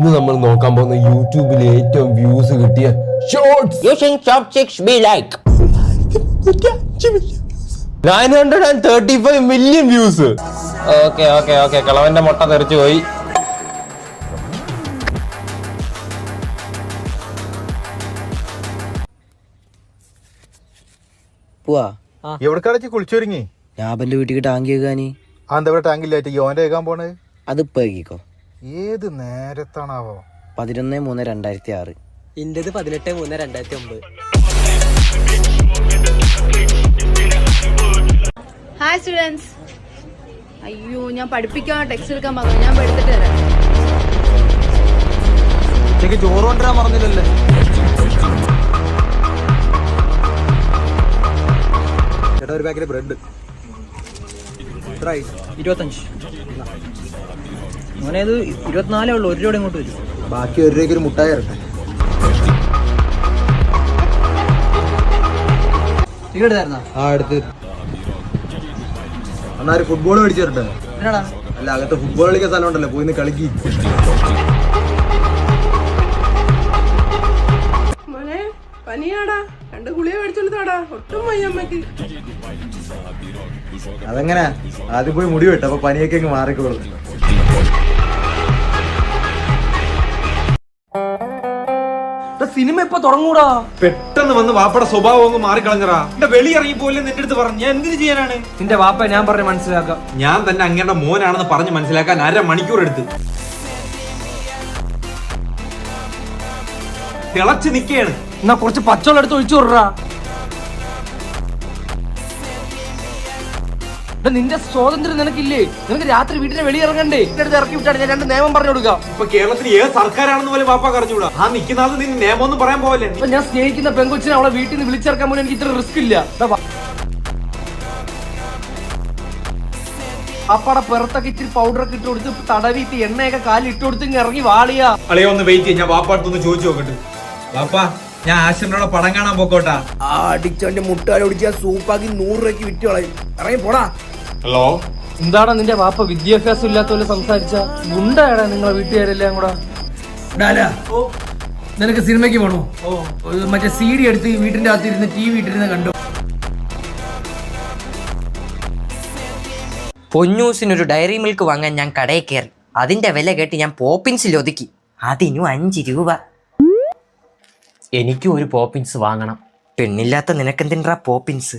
ഇന്ന് നമ്മൾ നോക്കാൻ പോകുന്ന യൂട്യൂബിൽ ഏറ്റവും വ്യൂസ് കിട്ടിയ shorts. Using chopsticks be like 935 million views. Okay കളവന്റെ മുട്ട തെറിച്ചു പോയി. പോവാ എവിടെക്കാടച്ച് കുളിച്ചൊരുങ്ങി? ഞാപ്പന്റെ വീട്ടിൽ ടാങ്കി വെക്കാന്. എന്താ ടാങ്കില്ലായിട്ട് യോന്റെ കേൾക്കാൻ പോണേ? അതിപ്പോ കേക്കോ. ഏത് നേരത്താണാവോ? 11/3/2006. ഇന്റത് 18/3/2009. Hi students. അയ്യോ, ഞാൻ പഠിപ്പിക്കാൻ ടെക്സ്റ്റ് എടുക്കാൻ പറഞ്ഞു. ഞാൻ എടുത്തിട്ട് തരാം. ചോറ് കൊണ്ടുവരാൻ പറഞ്ഞില്ലല്ലേ? ചേട്ടാ, ഒരു പാക്കറ്റ് ബ്രെഡ്. 25. മോനേത് 24 ഉള്ളു. 1 രൂപ ഇങ്ങോട്ട് വരും. ബാക്കി 1 രൂപയ്ക്ക് ഒരു മുട്ടായി ഇരട്ടെ. ടിക്കറ്റ് എടുത്ത്. എന്നാ ഒരു ഫുട്ബോൾ മേടിച്ചു തരട്ടെ? എന്നാടാ? അല്ല, അകത്ത് ഫുട്ബോൾ കളിക്കാൻ സ്ഥലം ഉണ്ടല്ലോ, പോയിന്ന് കളിക്ക്. മോനെ പനിയാടാ, 2 ഗുളിക മേടിച്ചോണ്ടാ. ഒട്ടും വയ്യമ്മക്ക്. അതെങ്ങനെ? ആദ്യം പോയി മുടി വെട്ട്, അപ്പൊ പനിയൊക്കെ അങ്ങ് മാറിക്കോളും. സിനിമ ഇപ്പൊ തുടങ്ങൂടാ. പെട്ടെന്ന് വന്ന് വാപ്പയുടെ സ്വഭാവം അങ്ങ് മാറിക്കളഞ്ഞറാ. എന്റെ വെളി ഇറങ്ങി പോലെ നിന്റെ അടുത്ത് പറഞ്ഞു. ഞാൻ എന്തിനു ചെയ്യാനാണ്? നിന്റെ വാപ്പ ഞാൻ പറഞ്ഞ് മനസ്സിലാക്കാം. ഞാൻ തന്നെ അങ്ങയുടെ മോനാണെന്ന് പറഞ്ഞ് മനസ്സിലാക്കാൻ 1/2 മണിക്കൂർ എടുത്ത്. തിളച്ച് നിക്കയാണ്. എന്നാ കുറച്ച് പച്ചവെള്ളം എടുത്ത് ഒഴിച്ചു വിടറാ. നിന്റെ സ്വാതന്ത്ര്യം നിനക്കില്ലേ? നിനക്ക് രാത്രി വീട്ടിനെ വെളിയിറങ്ങണ്ടേ? എന്റെ അടുത്ത് ഇറക്കി വിട്ടാണ് ഞാൻ 2 നിയമം പറഞ്ഞു കൊടുക്കാം. ഇപ്പൊ കേരളത്തിൽ ഏത് സർക്കാരാണെന്ന് പോലും വാപ്പ അറിഞ്ഞൂടാ. ആ നിൽക്കുന്ന ആൾ നിന്റെ നിയമമൊന്നും പറയാൻ പോവല്ലേ? ഞാൻ സ്നേഹിക്കുന്ന പെങ്കൊച്ചിനെ അവളെ വീട്ടിൽ നിന്ന് വിളിച്ചിറക്കാൻ പോലും എനിക്ക് ഇത്ര റിസ്ക് ഇല്ല. അപ്പാടെ പെറത്തൊക്കെ ഇച്ചിരി പൗഡറൊക്കെ ഇട്ട് കൊടുത്ത് തടവിട്ട് എണ്ണയൊക്കെ കാലിൽ ഇട്ട് കൊടുത്ത് ഇറങ്ങി വാളിയാ. അളയോ ഒന്ന് വെയിറ്റ് ചെയ്യാം. ഞാൻ വാപ്പാടുത്തൊന്ന് ചോദിച്ചു നോക്കട്ടെ. വാപ്പ, ഞാൻ ആശിറിനോട് പടം കാണാൻ പോക്കോട്ടാ. അടിച്ചവന്റെ മുട്ടാലൊടിച്ച് സൂപ്പാക്കി 100 രൂപയ്ക്ക് വിറ്റ് കളയും. ഇറങ്ങി പോടാ. ഹലോ, എന്താണ് നിന്റെ വാപ്പ വിദ്യാഭ്യാസം ഇല്ലാത്ത പോലെ സംസാരിച്ച? ഗുണ്ടാടാ നിങ്ങളെ വീട്ടുകാരെല്ലാം കൂടെ. നിനക്ക് സിനിമയ്ക്ക് പോണോ? മറ്റേ CD എടുത്ത് വീട്ടിന്റെ അകത്തിരുന്ന് TV ഇട്ടിരുന്ന് കണ്ടോ? പൊന്നൂസിനൊരു ഡയറി മിൽക്ക് വാങ്ങാൻ ഞാൻ കടയിൽ കയറി. അതിന്റെ വില കേട്ട് ഞാൻ പോപ്പിൻസിൽ ഒതുക്കി. അതിനും 5 രൂപ. എനിക്കും ഒരു പോപ്പിൻസ് വാങ്ങണം. പെണ്ണില്ലാത്ത നിനക്കെന്തിനാ പോപ്പിൻസ്?